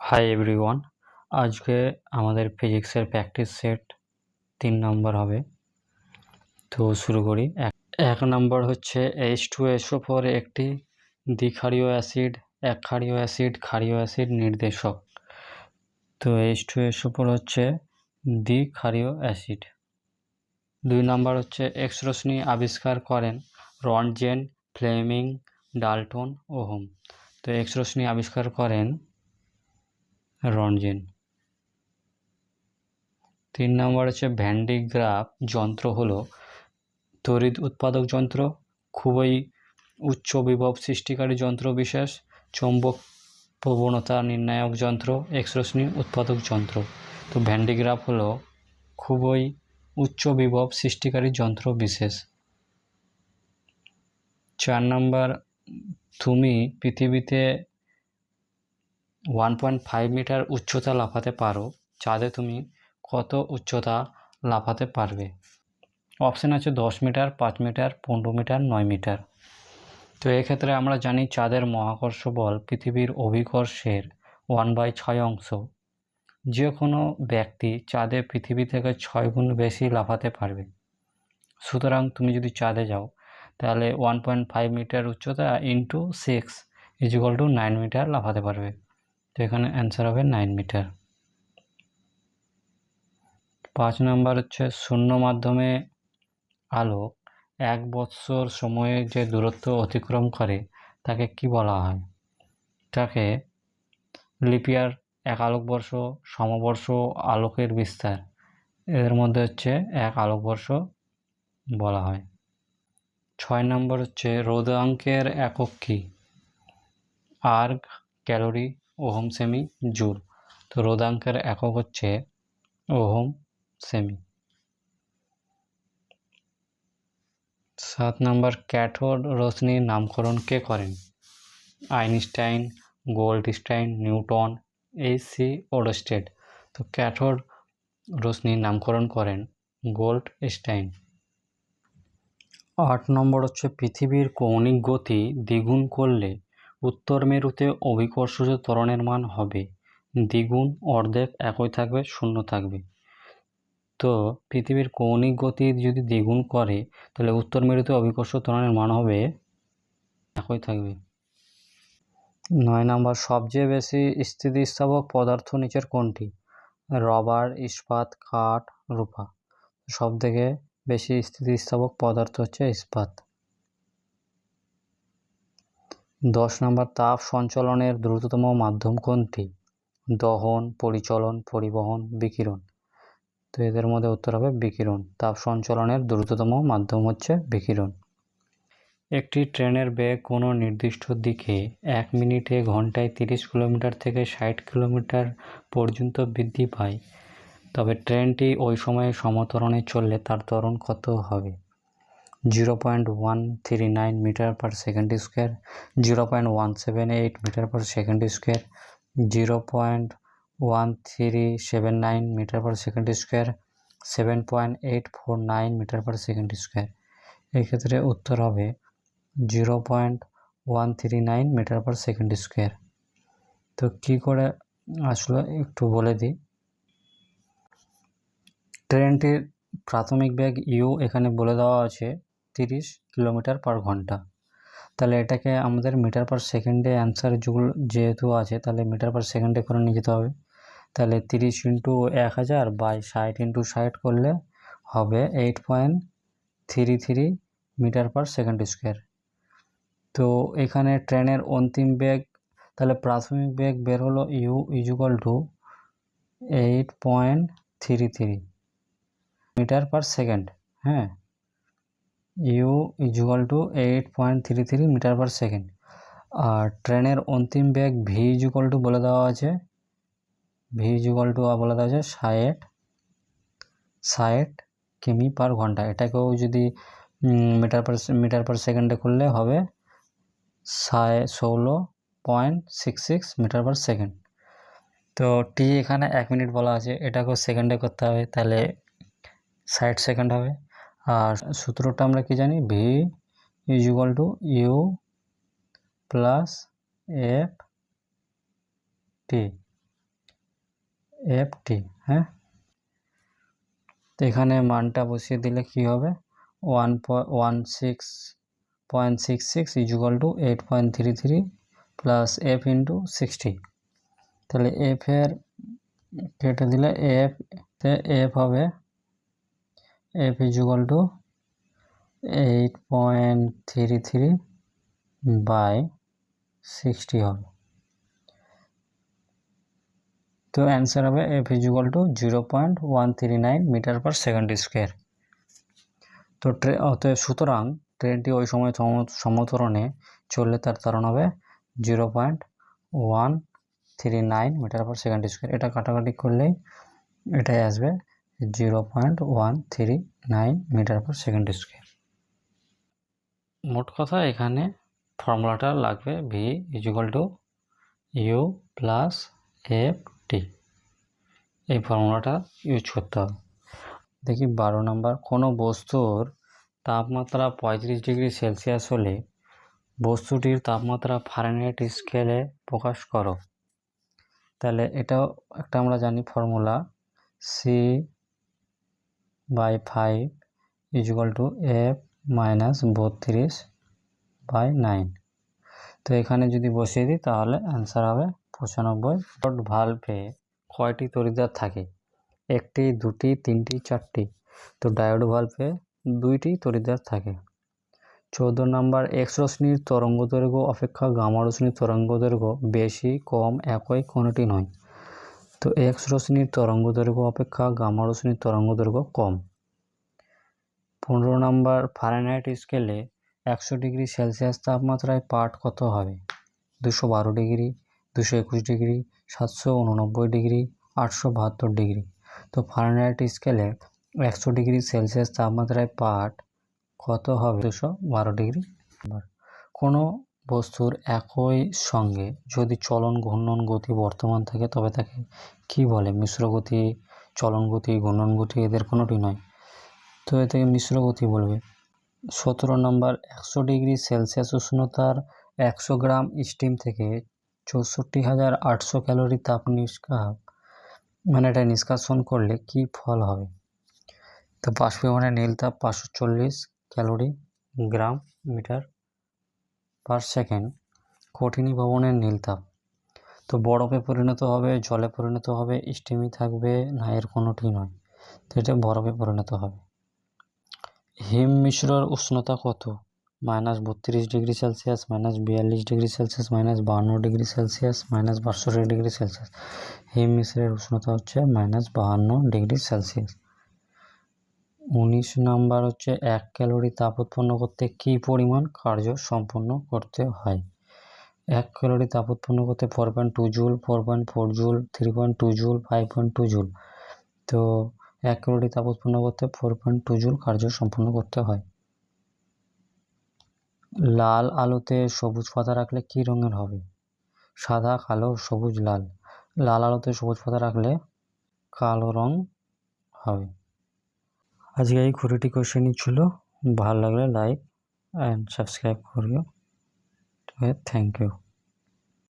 Hi everyone, আজকে আমাদের ফিজিক্সের প্র্যাকটিস সেট 3 নম্বর হবে। তো শুরু করি। এক নম্বর হচ্ছে H2SO4 একটি দ্বিক্ষারীয় অ্যাসিড, একক্ষারীয় অ্যাসিড, ক্ষারীয় অ্যাসিড নির্দেশক। তো H2SO4 হচ্ছে দ্বিক্ষারীয় অ্যাসিড। 2 নম্বর হচ্ছে এক্স রশ্মি আবিষ্কার করেন রন্টজেন, ফ্লেমিং, ডাল্টন, ওহম। তো এক্স রশ্মি আবিষ্কার করেন রন্টজেন। 3 নম্বর হচ্ছে ভ্যান ডি গ্রাফ যন্ত্র হলো তড়িৎ উৎপাদক যন্ত্র, খুবই উচ্চ বিভব সৃষ্টিকারী যন্ত্র বিশেষ, চৌম্বক প্রবণতা নির্ণায়ক যন্ত্র, এক্স রশ্মি উৎপাদক যন্ত্র। তো ভ্যান ডি গ্রাফ হলো খুবই উচ্চ বিভব সৃষ্টিকারী যন্ত্র বিশেষ। 4 নম্বর, তুমি পৃথিবীতে 1.5 মিটার উচ্চতা লাফাতে পারো, চাঁদে তুমি কত উচ্চতা লাফাতে পারবে? অপশান আছে 10 মিটার, 5 মিটার, 15 মিটার, 9 মিটার। তো এক্ষেত্রে আমরা জানি চাঁদের মহাকর্ষ বল পৃথিবীর অভিকর্ষের 1/6 অংশ। যে কোনো ব্যক্তি চাঁদে পৃথিবী থেকে 6 গুণ বেশি লাফাতে পারবে। সুতরাং তুমি যদি চাঁদে যাও তাহলে 1.5 মিটার উচ্চতা ইন্টু 6 = 9 মিটার লাফাতে পারবে। তো এখানে অ্যান্সার হবে 9 মিটার। 5 নম্বর হচ্ছে শূন্য মাধ্যমে আলো 1 বৎসর সময়ে যে দূরত্ব অতিক্রম করে তাকে কি বলা হয়? তাকে লিপিয়ার, 1 আলোকবর্ষ, সমবর্ষ, আলোকের বিস্তার, এদের মধ্যে হচ্ছে 1 আলোকবর্ষ বলা হয়। 6 নম্বর হচ্ছে রোধাঙ্কের একক কি? Erg, calorie, ohm, semi, joule. তো রোধাঙ্কের একক হচ্ছে ওহম, সেমি। 7 নম্বর ক্যাথোড রশ্মির নামকরণ কে করেন? Einstein, Goldstein, Newton, H C. Oersted. তো ক্যাথোড রশ্মির নামকরণ করেন গোল্ডস্টাইন। 8 নম্বর হচ্ছে পৃথিবীর কৌণিক গতি দ্বিগুণ করলে উত্তর মেরুতে অভিকর্ষজ ত্বরণের মান হবে দ্বিগুণ, অর্ধেক, একই থাকবে, শূন্য থাকবে। তো পৃথিবীর কৌণিক গতি যদি দ্বিগুণ করে তাহলে উত্তর মেরুতে অভিকর্ষ ত্বরণের মান হবে একই থাকবে। 9 নম্বর সবচেয়ে বেশি স্থিতিস্থাপক পদার্থ নিচের কোনটি? রবার, ইস্পাত, কাঠ, রূপা। সব থেকে বেশি স্থিতিস্থাপক পদার্থ হচ্ছে ইস্পাত। 10 নম্বর তাপ সঞ্চালনের দ্রুততম মাধ্যম কোনটি? দহন, পরিচলন, পরিবহন, বিকিরণ। তো এদের মধ্যে উত্তর হবে বিকিরণ। তাপ সঞ্চালনের দ্রুততম মাধ্যম হচ্ছে বিকিরণ। একটি ট্রেনের বেগ কোনো নির্দিষ্ট দিকে 1 মিনিটে ঘন্টায় 30 কিলোমিটার থেকে 60 কিলোমিটার পর্যন্ত বৃদ্ধি পায়, তবে ট্রেনটি ওই সময়ে সমত্বরণে চললে তার ত্বরণ কত হবে? 0.139 metre per second square, 0.178 metre per second square, 0.1379 metre per second square, 7.849 metre per second square. এক্ষেত্রে উত্তর হবে 0.139 মিটার পার সেকেন্ড স্কোয়ার। তো কী করে আসলে একটু বলে দিই। ট্রেনটির প্রাথমিক বেগ ইউ এখানে বলে দেওয়া আছে 30 কিলোমিটার পার ঘন্টা। তাহলে এটাকে আমাদের মিটার পার সেকেন্ডে অ্যান্সার যেহেতু আছে তাহলে মিটার পার সেকেন্ডে করে নিয়ে যেতে হবে। তাহলে 30 ইন্টু 1000 বাই 60 ইন্টু 60 করলে হবে 8.33 মিটার পার সেকেন্ড স্কোয়ার। তো এখানে ট্রেনের অন্তিম বেগ, তাহলে প্রাথমিক বেগ বের হলো ইউ = 8.33 মিটার পার সেকেন্ড। হ্যাঁ, ইউ = 8.33 মিটার পার সেকেন্ড। আর ট্রেনের অন্তিম বেগ ভি বলে দেওয়া আছে, বলে দেওয়া আছে 60 কিমি পার ঘন্টা। এটাকেও যদি মিটার পার সেকেন্ডে করলে হবে 16.66 মিটার পার সেকেন্ড। তো টি এখানে 1 মিনিট বলা আছে, এটাকেও সেকেন্ডে করতে হবে, তাহলে 60 সেকেন্ড হবে। আর সূত্রটা আমরা কি জানি? V = u plus f t. F t. হ্যাঁ, তো এখানে মানটা বসিয়ে দিলে কি হবে, 1.1666 equal to 8.33 plus f into 60। তাহলে এফ এর কেটে দিলে এফ হবে এফ ইকুয়াল টু 8.33 বাই 60 হবে। তো অ্যান্সার হবে f equal to 0.139 metre per second square. তো অতএব সুতরাং ট্রেনটি ওই সময় সমতরণে চললে তার ত্বরণ হবে 0.139 মিটার পার সেকেন্ড স্কোয়ার। এটা কাটাকাটি করলেই এটাই আসবে 0.139 মিটার পার সেকেন্ড স্কোয়ার। মোট কথা এখানে ফর্মুলাটা লাগবে v equal to u plus f t. এই ফর্মুলাটা ইউজ করতে হবে। দেখি 12 নম্বর, কোনো বস্তুর তাপমাত্রা 35 ডিগ্রি সেলসিয়াস হলে বস্তুটির তাপমাত্রা ফারেনহাইট স্কেলে প্রকাশ করো। তাহলে এটাও একটা আমরা জানি formula, C/5 equal to F minus 32/9। তো এখানে যদি বসিয়ে দিই তাহলে অ্যান্সার হবে 95। ভালভে কয়টি তড়িৎদ্বার থাকে? 1টি, 2টি, 3টি, 4টি। তো ডায়োড ভালভে 2টি তড়িৎদ্বার থাকে। 14 নম্বর, এক্স রশ্মির তরঙ্গদৈর্ঘ্য অপেক্ষা গামা রশ্মির তরঙ্গদৈর্ঘ্য বেশি, কম, একই কোনটি নয়? তো এক্স রশ্মির তরঙ্গদৈর্ঘ্য অপেক্ষা গামা রশ্মির তরঙ্গদৈর্ঘ্য কম। 15 নম্বর, ফারেনহাইট স্কেলে 100 ডিগ্রি সেলসিয়াস তাপমাত্রায় পাঠ কত হবে? 212 ডিগ্রি, 221 ডিগ্রি, 789 ডিগ্রি, 872 ডিগ্রি। তো ফারেনহাইট স্কেলে 100 ডিগ্রি সেলসিয়াস তাপমাত্রায় পাঠ কত হবে? 212 ডিগ্রি। কোনো বস্তুর একই সঙ্গে যদি চলন, ঘূর্ণন, গতি বর্তমান থাকে তবে তাকে কি বলে? মিশ্র গতি, চলন গতি, ঘূর্ণন গতি, এদের কোনোটি নয়। তো এটাকে মিশ্র গতি বলবে। 17 নম্বর, 100 ডিগ্রি সেলসিয়াস উষ্ণতার 100 গ্রাম স্টিম থেকে 64,800 ক্যালোরি তাপ এটা নিষ্কাশন করলে কি ফল হবে? তো বাষ্পীভবনের নীল তাপ 540 ক্যালোরি গ্রাম মিটার পার সেকেন্ড। কঠিনীভবনের নীল তাপ তো বরফে পরিণত হবে, জলে পরিণত হবে, স্টিমই থাকবে, না এর কোনোটি নয়। তো এটা বরফে পরিণত হবে। হিম মিশ্রর উষ্ণতা কত? -32 degree Celsius, -42 degree Celsius, -52 degree Celsius, -62 degree Celsius. হিম মিশ্রের উষ্ণতা হচ্ছে -52 ডিগ্রি সেলসিয়াস। 19 নম্বর হচ্ছে 1 ক্যালোরি তাপ উৎপন্ন করতে কি পরিমাণ কার্য সম্পন্ন করতে হয়? 1 ক্যালোরি তাপ উৎপন্ন করতে 4.2 জুল, 4.4 জুল, 3.2 জুল, 5.2 জুল। তো 1 ক্যালোরি তাপ উৎপন্ন করতে 4.2 জুল কার্য সম্পন্ন করতে হয়। লাল আলোতে সবুজ পাতা রাখলে কি রঙের হবে? সাদা, কালো, সবুজ, লাল। লাল আলোতে সবুজ পাতা রাখলে কালো রং হবে। আজকে এই 20টি কোশ্চেনই ছিল। ভালো লাগলে লাইক অ্যান্ড সাবস্ক্রাইব করিও। Thank you.